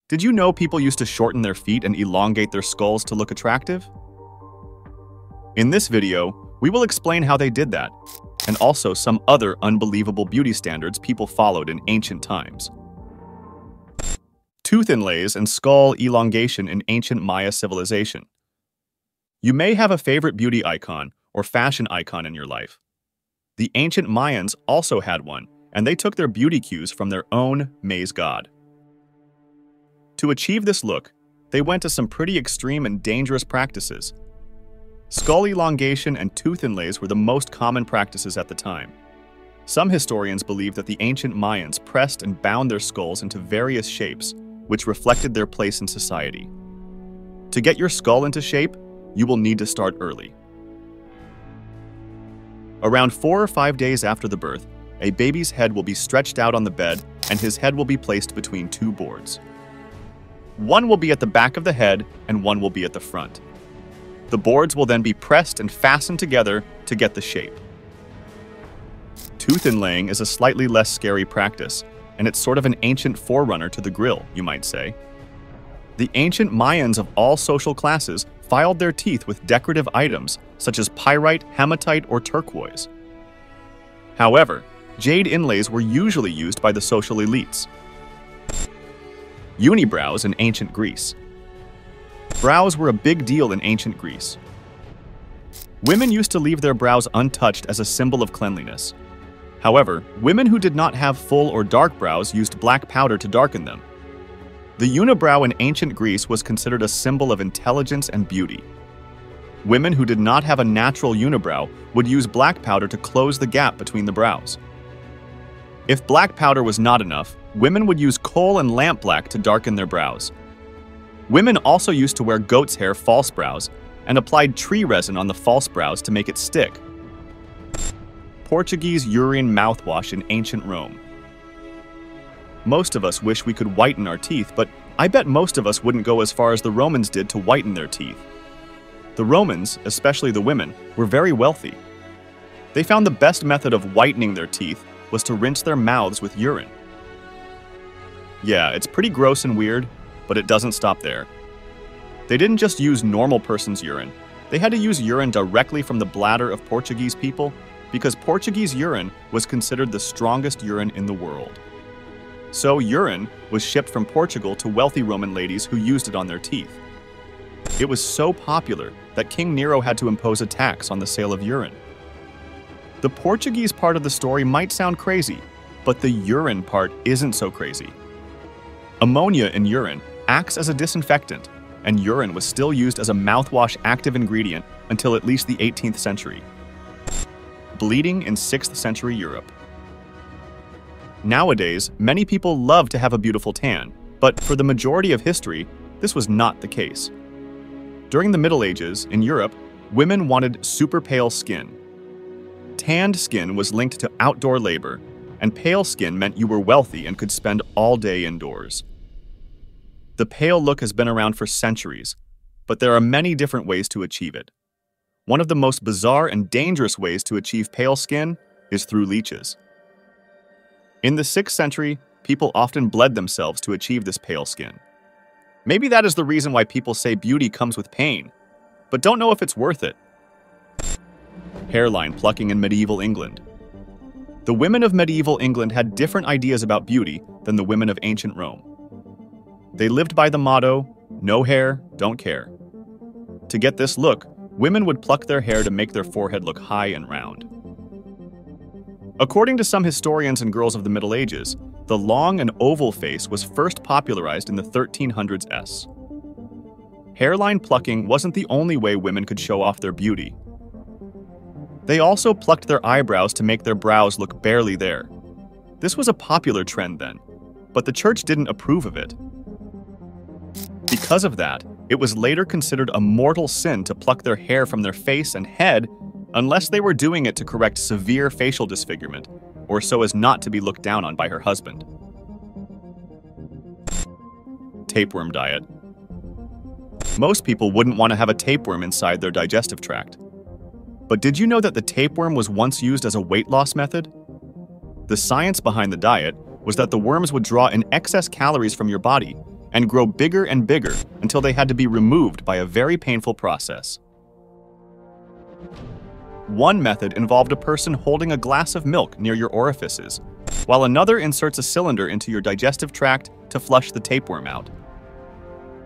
Did you know people used to shorten their feet and elongate their skulls to look attractive? In this video, we will explain how they did that, and also some other unbelievable beauty standards people followed in ancient times. Tooth inlays and skull elongation in ancient Maya civilization. You may have a favorite beauty icon or fashion icon in your life. The ancient Mayans also had one, and they took their beauty cues from their own maize god. To achieve this look, they went to some pretty extreme and dangerous practices. Skull elongation and tooth inlays were the most common practices at the time. Some historians believe that the ancient Mayans pressed and bound their skulls into various shapes, which reflected their place in society. To get your skull into shape, you will need to start early. Around 4 or 5 days after the birth, a baby's head will be stretched out on the bed and his head will be placed between two boards. One will be at the back of the head and one will be at the front. The boards will then be pressed and fastened together to get the shape. Tooth inlaying is a slightly less scary practice, and it's sort of an ancient forerunner to the grill, you might say. The ancient Mayans of all social classes filed their teeth with decorative items such as pyrite, hematite, or turquoise. However, jade inlays were usually used by the social elites. Uni-brows in ancient Greece. Brows were a big deal in ancient Greece. Women used to leave their brows untouched as a symbol of cleanliness. However, women who did not have full or dark brows used black powder to darken them. The unibrow in ancient Greece was considered a symbol of intelligence and beauty. Women who did not have a natural unibrow would use black powder to close the gap between the brows. If black powder was not enough, women would use coal and lamp black to darken their brows. Women also used to wear goat's hair false brows and applied tree resin on the false brows to make it stick. Portuguese urine mouthwash in ancient Rome. Most of us wish we could whiten our teeth, but I bet most of us wouldn't go as far as the Romans did to whiten their teeth. The Romans, especially the women, were very wealthy. They found the best method of whitening their teeth was to rinse their mouths with urine. Yeah, it's pretty gross and weird, but it doesn't stop there. They didn't just use normal person's urine. They had to use urine directly from the bladder of Portuguese people because Portuguese urine was considered the strongest urine in the world. So urine was shipped from Portugal to wealthy Roman ladies who used it on their teeth. It was so popular that King Nero had to impose a tax on the sale of urine. The Portuguese part of the story might sound crazy, but the urine part isn't so crazy. Ammonia in urine acts as a disinfectant, and urine was still used as a mouthwash active ingredient until at least the 18th century. Bleeding in 6th century Europe. Nowadays, many people love to have a beautiful tan, but for the majority of history, this was not the case. During the Middle Ages, in Europe, women wanted super pale skin. Tanned skin was linked to outdoor labor, and pale skin meant you were wealthy and could spend all day indoors. The pale look has been around for centuries, but there are many different ways to achieve it. One of the most bizarre and dangerous ways to achieve pale skin is through leeches. In the 6th century, people often bled themselves to achieve this pale skin. Maybe that is the reason why people say beauty comes with pain, but don't know if it's worth it. Hairline plucking in medieval England. The women of medieval England had different ideas about beauty than the women of ancient Rome. They lived by the motto, no hair, don't care. To get this look, women would pluck their hair to make their forehead look high and round. According to some historians and girls of the Middle Ages, the long and oval face was first popularized in the 1300s. Hairline plucking wasn't the only way women could show off their beauty. They also plucked their eyebrows to make their brows look barely there. This was a popular trend then, but the church didn't approve of it. Because of that, it was later considered a mortal sin to pluck their hair from their face and head unless they were doing it to correct severe facial disfigurement, or so as not to be looked down on by her husband. Tapeworm diet. Most people wouldn't want to have a tapeworm inside their digestive tract. But did you know that the tapeworm was once used as a weight loss method? The science behind the diet was that the worms would draw in excess calories from your body and grow bigger and bigger until they had to be removed by a very painful process. One method involved a person holding a glass of milk near your orifices, while another inserts a cylinder into your digestive tract to flush the tapeworm out.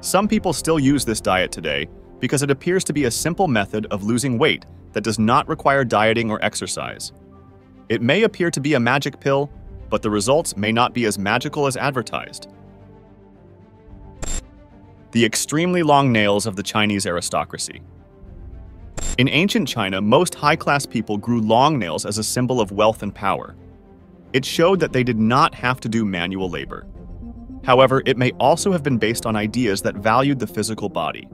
Some people still use this diet today because it appears to be a simple method of losing weight that does not require dieting or exercise. It may appear to be a magic pill, but the results may not be as magical as advertised. The extremely long nails of the Chinese aristocracy. In ancient China, most high-class people grew long nails as a symbol of wealth and power. It showed that they did not have to do manual labor. However, it may also have been based on ideas that valued the physical body.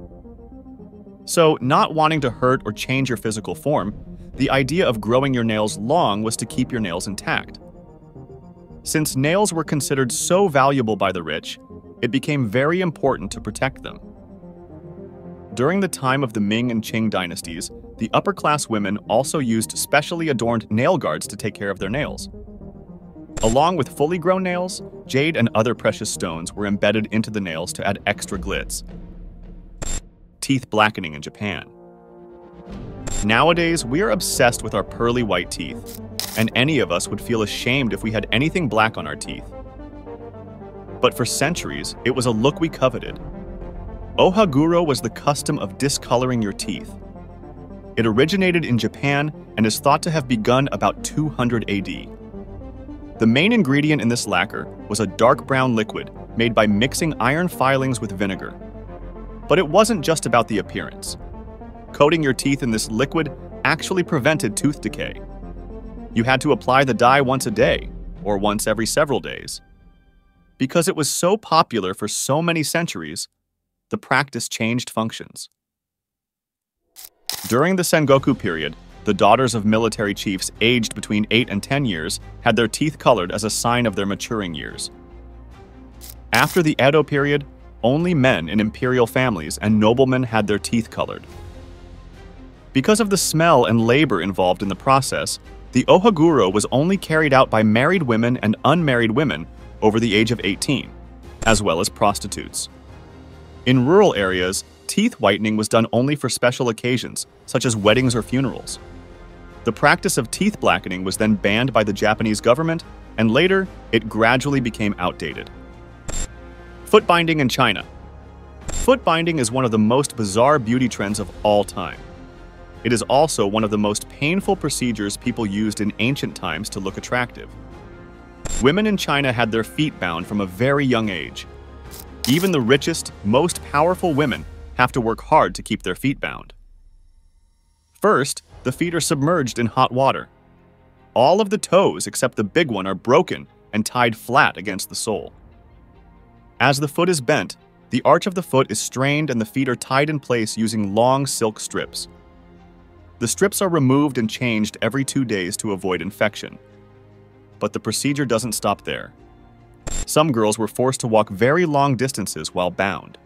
So, not wanting to hurt or change your physical form, the idea of growing your nails long was to keep your nails intact. Since nails were considered so valuable by the rich, it became very important to protect them. During the time of the Ming and Qing dynasties, the upper-class women also used specially adorned nail guards to take care of their nails. Along with fully grown nails, jade and other precious stones were embedded into the nails to add extra glitz. Teeth blackening in Japan. Nowadays, we are obsessed with our pearly white teeth, and any of us would feel ashamed if we had anything black on our teeth. But for centuries, it was a look we coveted. Ohaguro was the custom of discoloring your teeth. It originated in Japan and is thought to have begun about 200 AD. The main ingredient in this lacquer was a dark brown liquid made by mixing iron filings with vinegar. But it wasn't just about the appearance. Coating your teeth in this liquid actually prevented tooth decay. You had to apply the dye once a day, or once every several days. Because it was so popular for so many centuries, the practice changed functions. During the Sengoku period, the daughters of military chiefs aged between 8 and 10 years had their teeth colored as a sign of their maturing years. After the Edo period, only men in imperial families and noblemen had their teeth colored. Because of the smell and labor involved in the process, the ohaguro was only carried out by married women and unmarried women over the age of 18, as well as prostitutes. In rural areas, teeth whitening was done only for special occasions, such as weddings or funerals. The practice of teeth blackening was then banned by the Japanese government, and later, it gradually became outdated. Foot binding in China. Foot binding is one of the most bizarre beauty trends of all time. It is also one of the most painful procedures people used in ancient times to look attractive. Women in China had their feet bound from a very young age. Even the richest, most powerful women have to work hard to keep their feet bound. First, the feet are submerged in hot water. All of the toes except the big one are broken and tied flat against the sole. As the foot is bent, the arch of the foot is strained and the feet are tied in place using long silk strips. The strips are removed and changed every 2 days to avoid infection. But the procedure doesn't stop there. Some girls were forced to walk very long distances while bound.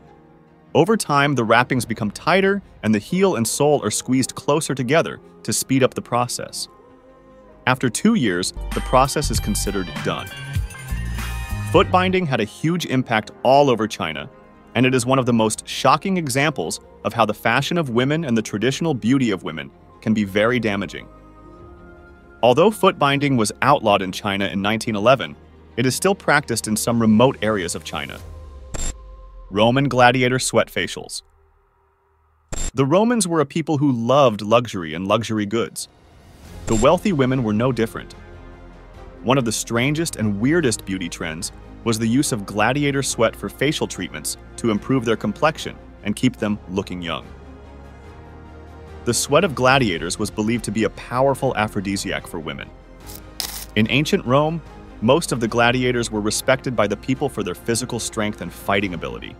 Over time, the wrappings become tighter and the heel and sole are squeezed closer together to speed up the process. After 2 years, the process is considered done. Foot binding had a huge impact all over China, and it is one of the most shocking examples of how the fashion of women and the traditional beauty of women can be very damaging. Although foot binding was outlawed in China in 1911, it is still practiced in some remote areas of China. Roman gladiator sweat facials. The Romans were a people who loved luxury and luxury goods. The wealthy women were no different. One of the strangest and weirdest beauty trends was the use of gladiator sweat for facial treatments to improve their complexion and keep them looking young. The sweat of gladiators was believed to be a powerful aphrodisiac for women. In ancient Rome, most of the gladiators were respected by the people for their physical strength and fighting ability.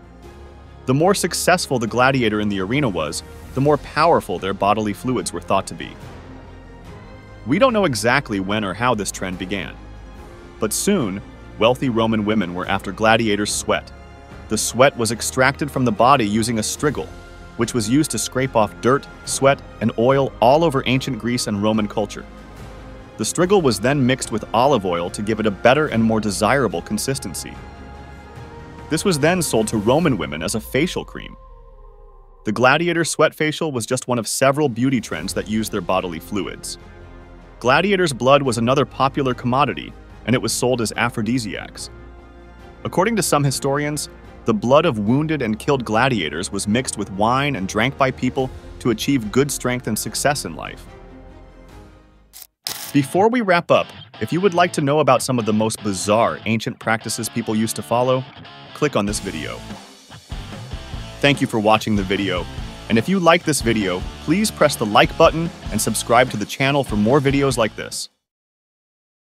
The more successful the gladiator in the arena was, the more powerful their bodily fluids were thought to be. We don't know exactly when or how this trend began, but soon, wealthy Roman women were after gladiators' sweat. The sweat was extracted from the body using a strigil, which was used to scrape off dirt, sweat, and oil all over ancient Greece and Roman culture. The strigil was then mixed with olive oil to give it a better and more desirable consistency. This was then sold to Roman women as a facial cream. The gladiator sweat facial was just one of several beauty trends that used their bodily fluids. Gladiators' blood was another popular commodity, and it was sold as aphrodisiacs. According to some historians, the blood of wounded and killed gladiators was mixed with wine and drank by people to achieve good strength and success in life. Before we wrap up, if you would like to know about some of the most bizarre ancient practices people used to follow, click on this video. Thank you for watching the video, and if you like this video, please press the like button and subscribe to the channel for more videos like this.